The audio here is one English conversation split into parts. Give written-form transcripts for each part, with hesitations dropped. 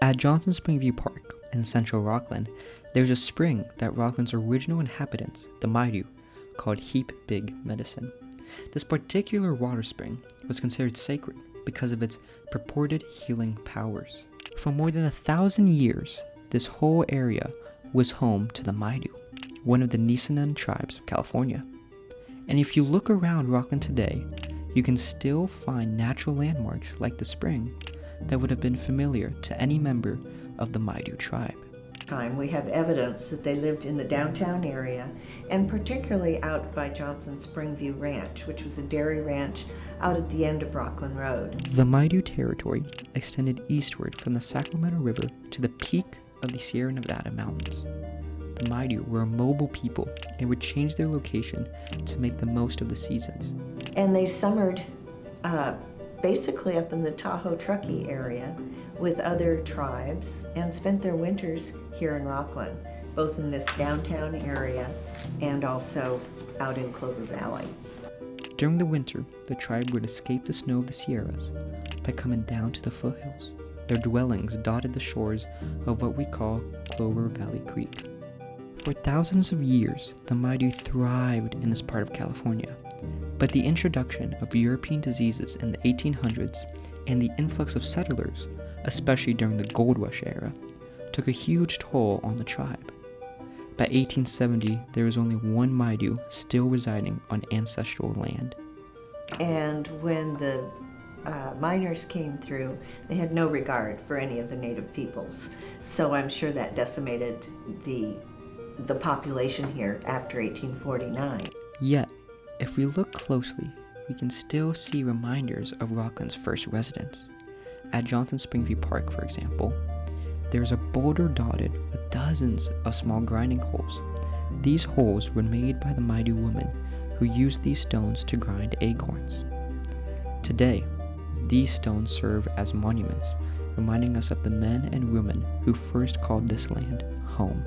At Johnson Spring View Park in central Rocklin, there's a spring that Rocklin's original inhabitants, the Maidu, called Heap Big Medicine. This particular water spring was considered sacred because of its purported healing powers. For more than 1,000 years, this whole area was home to the Maidu, one of the Nisenan tribes of California. And if you look around Rocklin today, you can still find natural landmarks like the spring that would have been familiar to any member of the Maidu tribe. We have evidence that they lived in the downtown area, and particularly out by Johnson Springview Ranch, which was a dairy ranch out at the end of Rocklin Road. The Maidu territory extended eastward from the Sacramento River to the peak of the Sierra Nevada mountains. The Maidu were a mobile people and would change their location to make the most of the seasons. And they summered basically up in the Tahoe Truckee area with other tribes and spent their winters here in Rocklin, both in this downtown area and also out in Clover Valley. During the winter, the tribe would escape the snow of the Sierras by coming down to the foothills. Their dwellings dotted the shores of what we call Clover Valley Creek. For thousands of years, the Maidu thrived in this part of California, but the introduction of European diseases in the 1800s and the influx of settlers, especially during the Gold Rush era, took a huge toll on the tribe. By 1870, there was only one Maidu still residing on ancestral land. And when the miners came through, they had no regard for any of the native peoples. So I'm sure that decimated the population here after 1849. Yet, if we look closely, we can still see reminders of Rocklin's first residents. At Johnson Springview Park, for example, there is a boulder dotted with dozens of small grinding holes. These holes were made by the Maidu women who used these stones to grind acorns. Today, these stones serve as monuments, reminding us of the men and women who first called this land home.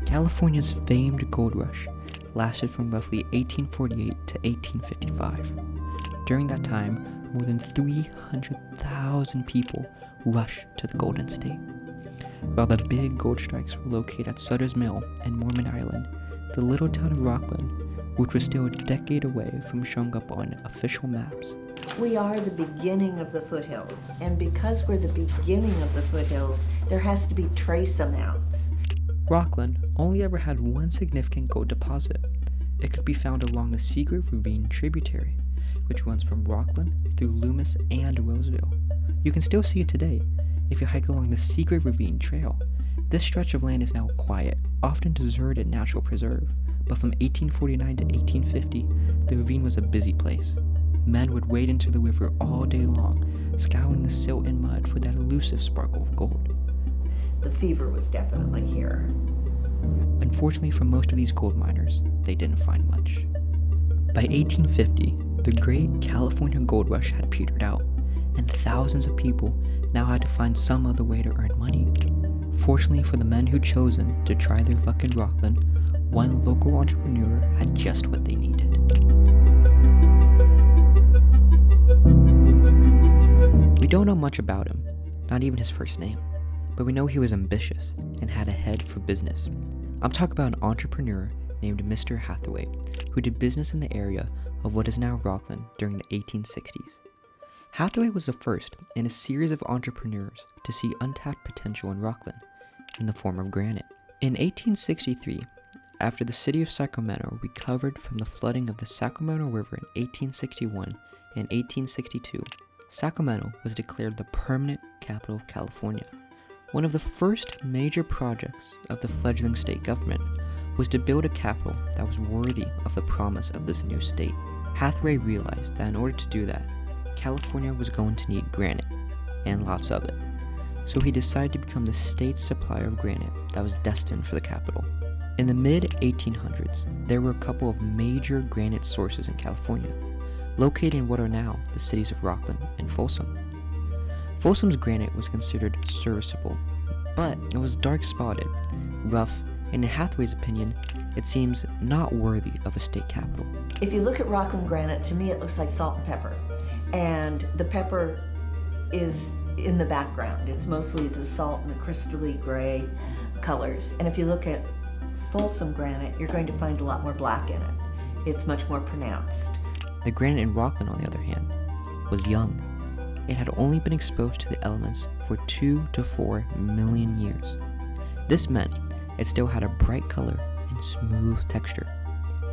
California's famed gold rush lasted from roughly 1848 to 1855. During that time, more than 300,000 people rushed to the Golden State. While the big gold strikes were located at Sutter's Mill and Mormon Island, the little town of Rocklin, which was still a decade away from showing up on official maps. We are the beginning of the foothills, and because we're the beginning of the foothills, there has to be trace amounts. Rocklin only ever had one significant gold deposit. It could be found along the Secret Ravine tributary, which runs from Rocklin through Loomis and Roseville. You can still see it today if you hike along the Secret Ravine Trail. This stretch of land is now a quiet, often deserted natural preserve, but from 1849 to 1850, the ravine was a busy place. Men would wade into the river all day long, scouring the silt and mud for that elusive sparkle of gold. The fever was definitely here. Unfortunately for most of these gold miners, they didn't find much. By 1850, the great California gold rush had petered out, and thousands of people now had to find some other way to earn money. Fortunately for the men who'd chosen to try their luck in Rocklin, one local entrepreneur had just what they needed. We don't know much about him, not even his first name, but we know he was ambitious and had a head for business. I'm talking about an entrepreneur named Mr. Hathaway, who did business in the area of what is now Rocklin during the 1860s. Hathaway was the first in a series of entrepreneurs to see untapped potential in Rocklin in the form of granite. In 1863, after the city of Sacramento recovered from the flooding of the Sacramento River in 1861 and 1862, Sacramento was declared the permanent capital of California. One of the first major projects of the fledgling state government was to build a capital that was worthy of the promise of this new state. Hathaway realized that in order to do that, California was going to need granite, and lots of it. So he decided to become the state's supplier of granite that was destined for the capital. In the mid-1800s, there were a couple of major granite sources in California, located in what are now the cities of Rocklin and Folsom. Folsom's granite was considered serviceable, but it was dark-spotted, rough, and in Hathaway's opinion, it seems not worthy of a state capital. If you look at Rocklin granite, to me it looks like salt and pepper. And the pepper is in the background. It's mostly the salt and the crystally gray colors. And if you look at Folsom granite, you're going to find a lot more black in it. It's much more pronounced. The granite in Rocklin, on the other hand, was young. It had only been exposed to the elements for 2 to 4 million years. This meant it still had a bright color and smooth texture,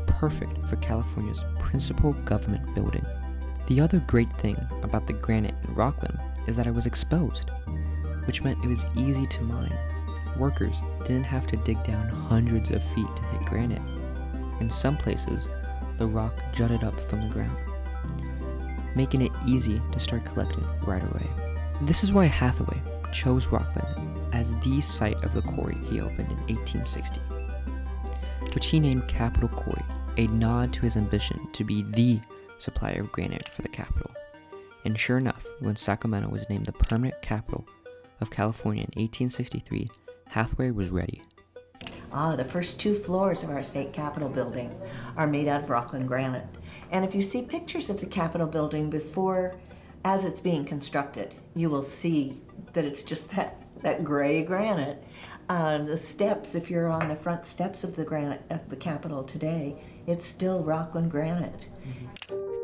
perfect for California's principal government building. The other great thing about the granite in Rocklin is that it was exposed, which meant it was easy to mine. Workers didn't have to dig down hundreds of feet to hit granite. In some places, the rock jutted up from the ground, making it easy to start collecting right away. This is why Hathaway chose Rocklin as the site of the quarry he opened in 1860, which he named Capital Quarry, a nod to his ambition to be the supplier of granite for the capital. And sure enough, when Sacramento was named the permanent capital of California in 1863, Hathaway was ready. The first 2 floors of our state capitol building are made out of Rocklin granite. And if you see pictures of the Capitol building before, as it's being constructed, you will see that it's just that gray granite. The steps, if you're on the front steps of the granite of the Capitol today, it's still Rocklin granite.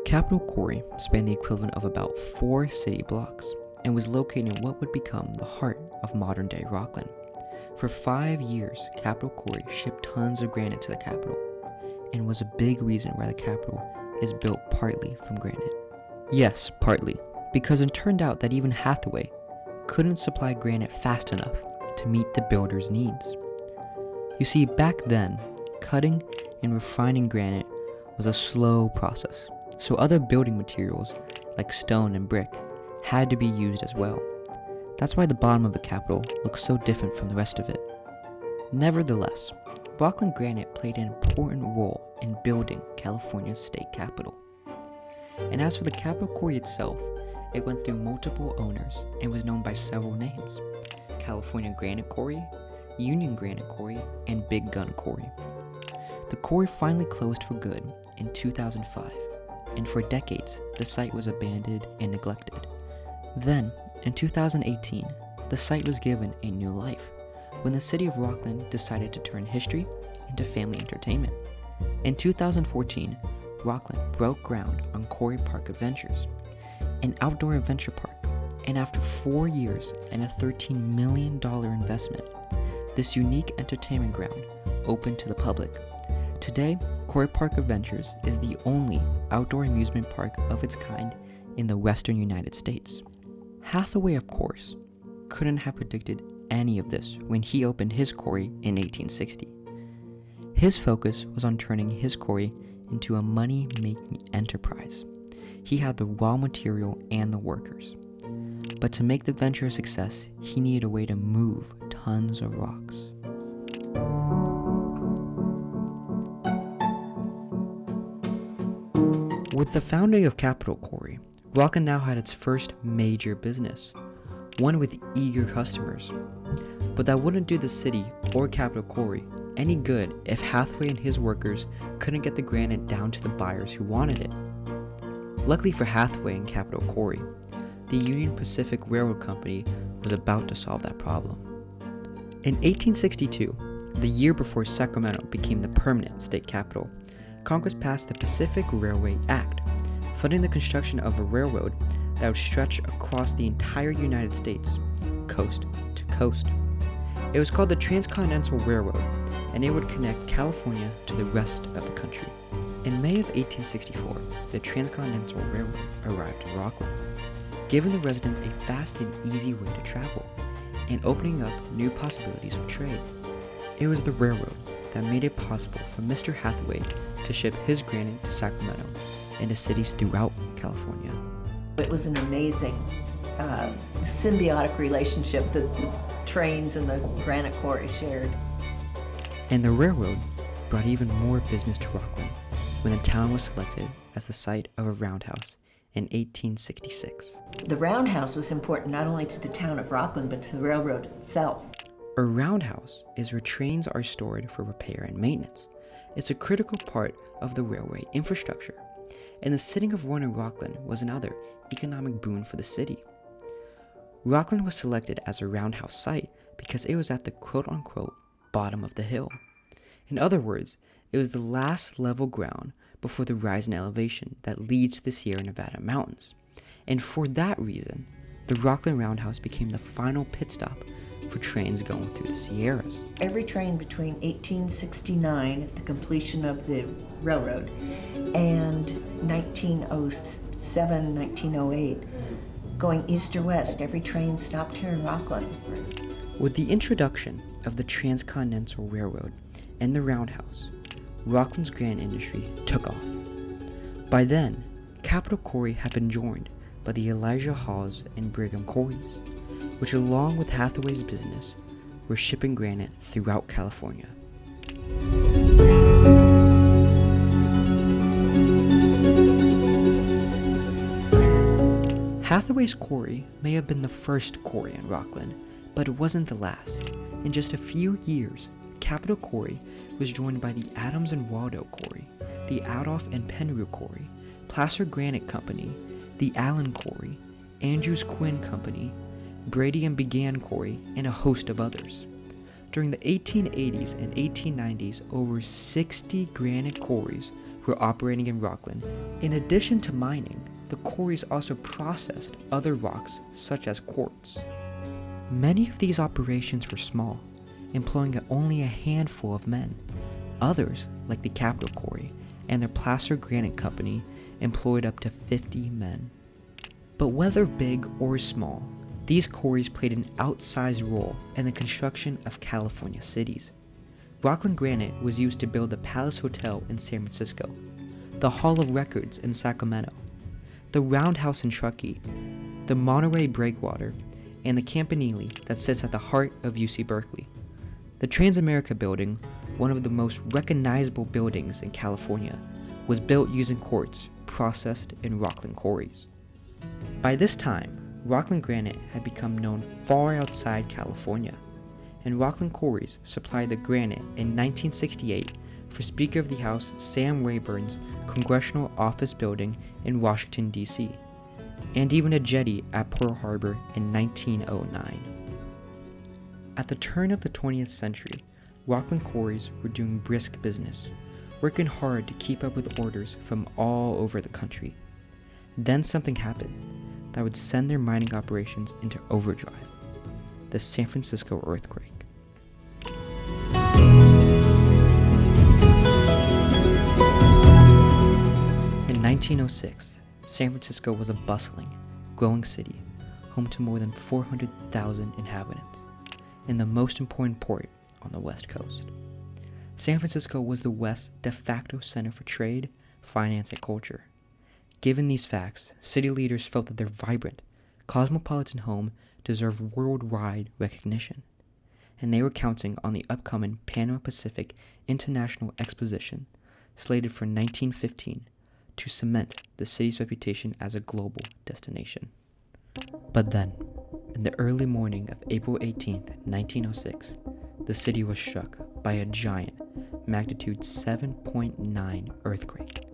Capital Quarry spanned the equivalent of about 4 city blocks and was located in what would become the heart of modern-day Rocklin. For 5 years, Capital Quarry shipped tons of granite to the Capitol and was a big reason why the Capitol is built partly from granite. Yes, partly, because it turned out that even Hathaway couldn't supply granite fast enough to meet the builder's needs. You see, back then, cutting and refining granite was a slow process, so other building materials like stone and brick had to be used as well. That's why the bottom of the Capitol looks so different from the rest of it. Nevertheless, Rocklin granite played an important role in building California's state capitol. And as for the Capital Quarry itself, it went through multiple owners and was known by several names: California Granite Quarry, Union Granite Quarry, and Big Gun Quarry. The quarry finally closed for good in 2005, and for decades the site was abandoned and neglected. Then, in 2018, the site was given a new life when the city of Rocklin decided to turn history into family entertainment. In 2014, Rocklin broke ground on Quarry Park Adventures, an outdoor adventure park, and after 4 years and a $13 million investment, this unique entertainment ground opened to the public. Today, Quarry Park Adventures is the only outdoor amusement park of its kind in the western United States. Hathaway, of course, couldn't have predicted any of this when he opened his quarry in 1860. His focus was on turning his quarry into a money-making enterprise. He had the raw material and the workers. But to make the venture a success, he needed a way to move tons of rocks. With the founding of Capital Quarry, Rocklin now had its first major business, one with eager customers. But that wouldn't do the city or Capital Quarry any good if Hathaway and his workers couldn't get the granite down to the buyers who wanted it. Luckily for Hathaway and Capital Quarry, the Union Pacific Railroad Company was about to solve that problem. In 1862, the year before Sacramento became the permanent state capital, Congress passed the Pacific Railway Act, funding the construction of a railroad that would stretch across the entire United States, coast to coast. It was called the Transcontinental Railroad, and it would connect California to the rest of the country. In May of 1864, the Transcontinental Railroad arrived in Rocklin, giving the residents a fast and easy way to travel, and opening up new possibilities for trade. It was the railroad that made it possible for Mr. Hathaway to ship his granite to Sacramento and to cities throughout California. It was an amazing symbiotic relationship that the trains and the granite quarry shared. And the railroad brought even more business to Rocklin when the town was selected as the site of a roundhouse in 1866. The roundhouse was important not only to the town of Rocklin, but to the railroad itself. A roundhouse is where trains are stored for repair and maintenance. It's a critical part of the railway infrastructure, and the sitting of one in Rocklin was another economic boon for the city. Rocklin was selected as a roundhouse site because it was at the quote-unquote bottom of the hill. In other words, it was the last level ground before the rise in elevation that leads to the Sierra Nevada mountains. And for that reason, the Rocklin Roundhouse became the final pit stop for trains going through the Sierras. Every train between 1869, at the completion of the railroad, and 1907, 1908, going east or west, every train stopped here in Rocklin. With the introduction of the Transcontinental Railroad and the Roundhouse, Rocklin's granite industry took off. By then, Capitol Quarry had been joined by the Elijah Hawes and Brigham Quarries, which along with Hathaway's business were shipping granite throughout California. Hathaway's quarry may have been the first quarry in Rocklin, but it wasn't the last. In just a few years, Capitol Quarry was joined by the Adams and Waldo Quarry, the Adolph and Penrue Quarry, Placer Granite Company, the Allen Quarry, Andrews Quinn Company, Brady and Began Quarry, and a host of others. During the 1880s and 1890s, over 60 granite quarries were operating in Rocklin. In addition to mining, the quarries also processed other rocks such as quartz. Many of these operations were small, employing only a handful of men. Others, like the Capitol Quarry and their Placer Granite Company, employed up to 50 men. But whether big or small, these quarries played an outsized role in the construction of California cities. Rocklin granite was used to build the Palace Hotel in San Francisco, the Hall of Records in Sacramento, the Roundhouse in Truckee, the Monterey Breakwater, and the Campanile that sits at the heart of UC Berkeley. The Transamerica Building, one of the most recognizable buildings in California, was built using quartz processed in Rocklin quarries. By this time, Rocklin granite had become known far outside California, and Rocklin quarries supplied the granite in 1968 for Speaker of the House Sam Rayburn's Congressional Office Building in Washington, D.C., and even a jetty at Pearl Harbor in 1909. At the turn of the 20th century, Rocklin quarries were doing brisk business, working hard to keep up with orders from all over the country. Then something happened that would send their mining operations into overdrive: the San Francisco earthquake. In 1906, San Francisco was a bustling, growing city, home to more than 400,000 inhabitants, and the most important port on the West Coast. San Francisco was the West's de facto center for trade, finance, and culture. Given these facts, city leaders felt that their vibrant, cosmopolitan home deserved worldwide recognition, and they were counting on the upcoming Panama Pacific International Exposition, slated for 1915, to cement the city's reputation as a global destination. But then, in the early morning of April 18, 1906, the city was struck by a giant, magnitude 7.9 earthquake.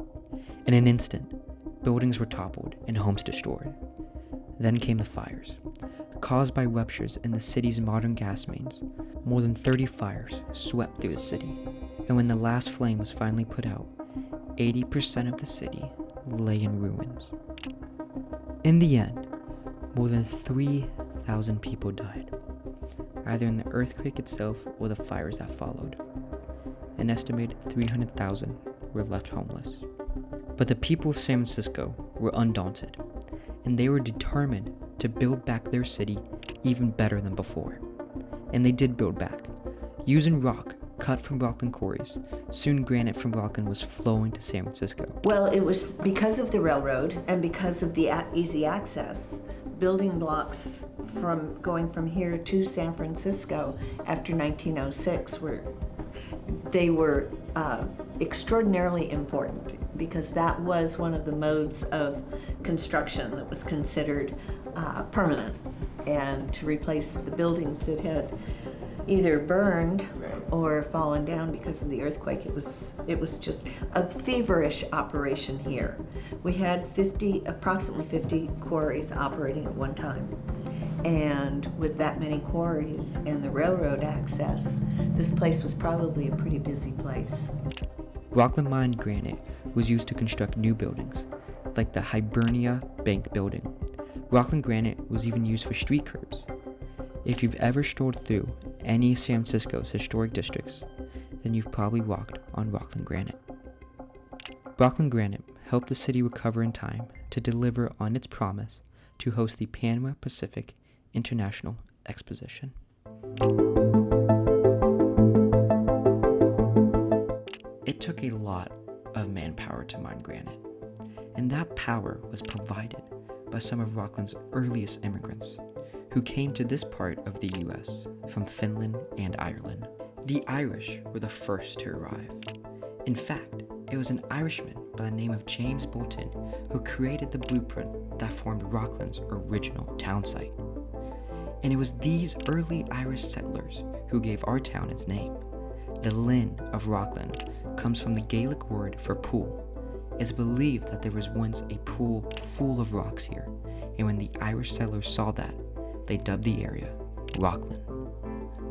In an instant, buildings were toppled and homes destroyed. Then came the fires, caused by ruptures in the city's modern gas mains. More than 30 fires swept through the city, and when the last flame was finally put out, 80% of the city lay in ruins. In the end, more than 3,000 people died, either in the earthquake itself or the fires that followed. An estimated 300,000 were left homeless. But the people of San Francisco were undaunted, and they were determined to build back their city even better than before. And they did build back. Using rock cut from Rocklin quarries, soon granite from Rocklin was flowing to San Francisco. Well, it was because of the railroad and because of the easy access. Building blocks from going from here to San Francisco after 1906 were extraordinarily important, because that was one of the modes of construction that was considered permanent. and to replace the buildings that had either burned or fallen down because of the earthquake. It was just a feverish operation here. We had approximately 50 quarries operating at one time. And with that many quarries and the railroad access, this place was probably a pretty busy place. Rocklin mined granite was used to construct new buildings, like the Hibernia Bank building. Rocklin granite was even used for street curbs. If you've ever strolled through any of San Francisco's historic districts, then you've probably walked on Rocklin granite. Rocklin granite helped the city recover in time to deliver on its promise to host the Panama Pacific International Exposition. It took a lot of manpower to mine granite, and that power was provided by some of Rocklin's earliest immigrants, who came to this part of the US from Finland and Ireland. The Irish were the first to arrive. In fact, it was an Irishman by the name of James Bolton who created the blueprint that formed Rocklin's original town site. And it was these early Irish settlers who gave our town its name. The Linn of Rocklin comes from the Gaelic word for pool. It's believed that there was once a pool full of rocks here, and when the Irish settlers saw that, they dubbed the area Rocklin.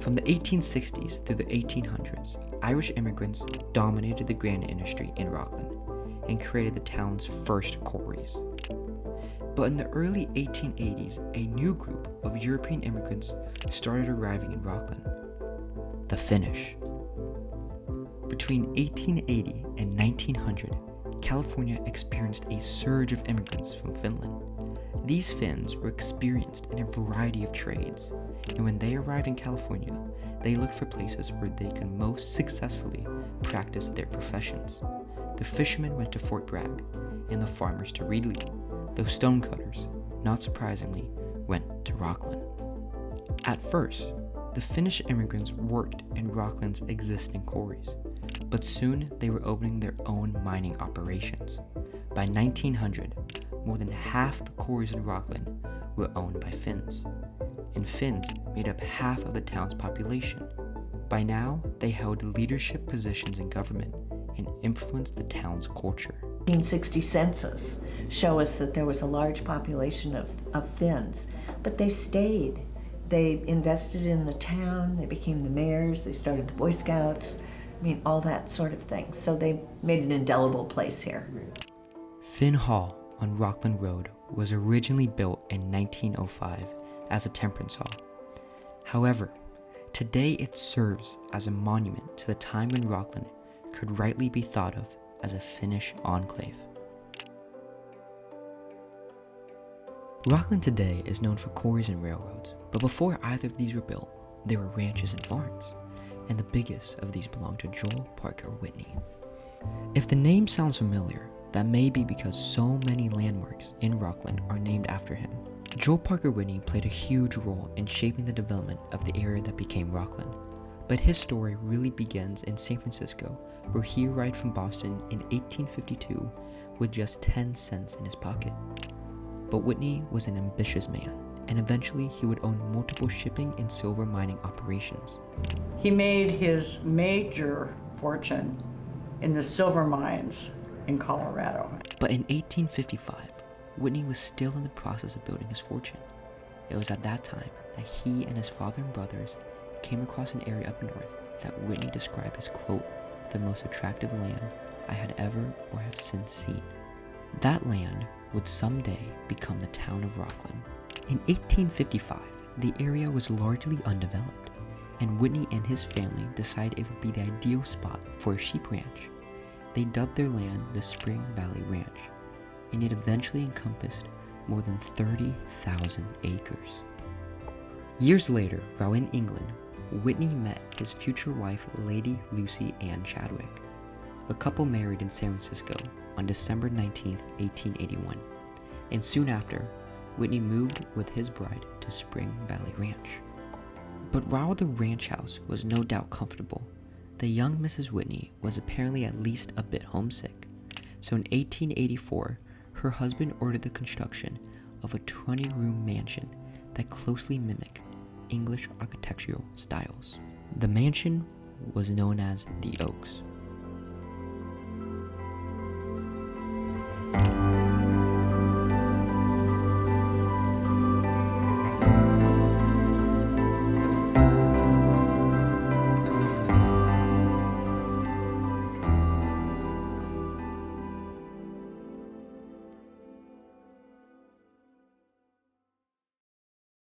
From the 1860s through the 1800s, Irish immigrants dominated the granite industry in Rocklin and created the town's first quarries. But in the early 1880s, a new group of European immigrants started arriving in Rocklin: the Finnish. Between 1880 and 1900, California experienced a surge of immigrants from Finland. These Finns were experienced in a variety of trades, and when they arrived in California, they looked for places where they could most successfully practice their professions. The fishermen went to Fort Bragg, and the farmers to Reedley. Those stonecutters, not surprisingly, went to Rocklin. At first, the Finnish immigrants worked in Rocklin's existing quarries, but soon they were opening their own mining operations. By 1900, more than half the quarries in Rocklin were owned by Finns, and Finns made up half of the town's population. By now, they held leadership positions in government and influenced the town's culture. 1960 census show us that there was a large population of Finns, but they stayed. They invested in the town, they became the mayors, they started the Boy Scouts, all that sort of thing. So they made an indelible place here. Finn Hall on Rocklin Road was originally built in 1905 as a temperance hall. However, today it serves as a monument to the time when Rocklin could rightly be thought of as a Finnish enclave. Rocklin today is known for quarries and railroads, but before either of these were built, there were ranches and farms, and the biggest of these belonged to Joel Parker Whitney. If the name sounds familiar, that may be because so many landmarks in Rocklin are named after him. Joel Parker Whitney played a huge role in shaping the development of the area that became Rocklin, but his story really begins in San Francisco, where he arrived from Boston in 1852 with just 10 cents in his pocket. But Whitney was an ambitious man, and eventually he would own multiple shipping and silver mining operations. He made his major fortune in the silver mines in Colorado. But in 1855, Whitney was still in the process of building his fortune. It was at that time that he and his father and brothers came across an area up north that Whitney described as, quote, the most attractive land I had ever or have since seen. That land would someday become the town of Rocklin. In 1855, the area was largely undeveloped, and Whitney and his family decided it would be the ideal spot for a sheep ranch. They dubbed their land the Spring Valley Ranch, and it eventually encompassed more than 30,000 acres. Years later, while in England, Whitney met his future wife, Lady Lucy Ann Chadwick. The couple married in San Francisco on December 19, 1881, and soon after, Whitney moved with his bride to Spring Valley Ranch. But while the ranch house was no doubt comfortable, the young Mrs. Whitney was apparently at least a bit homesick. So in 1884, her husband ordered the construction of a 20-room mansion that closely mimicked English architectural styles. The mansion was known as the Oaks,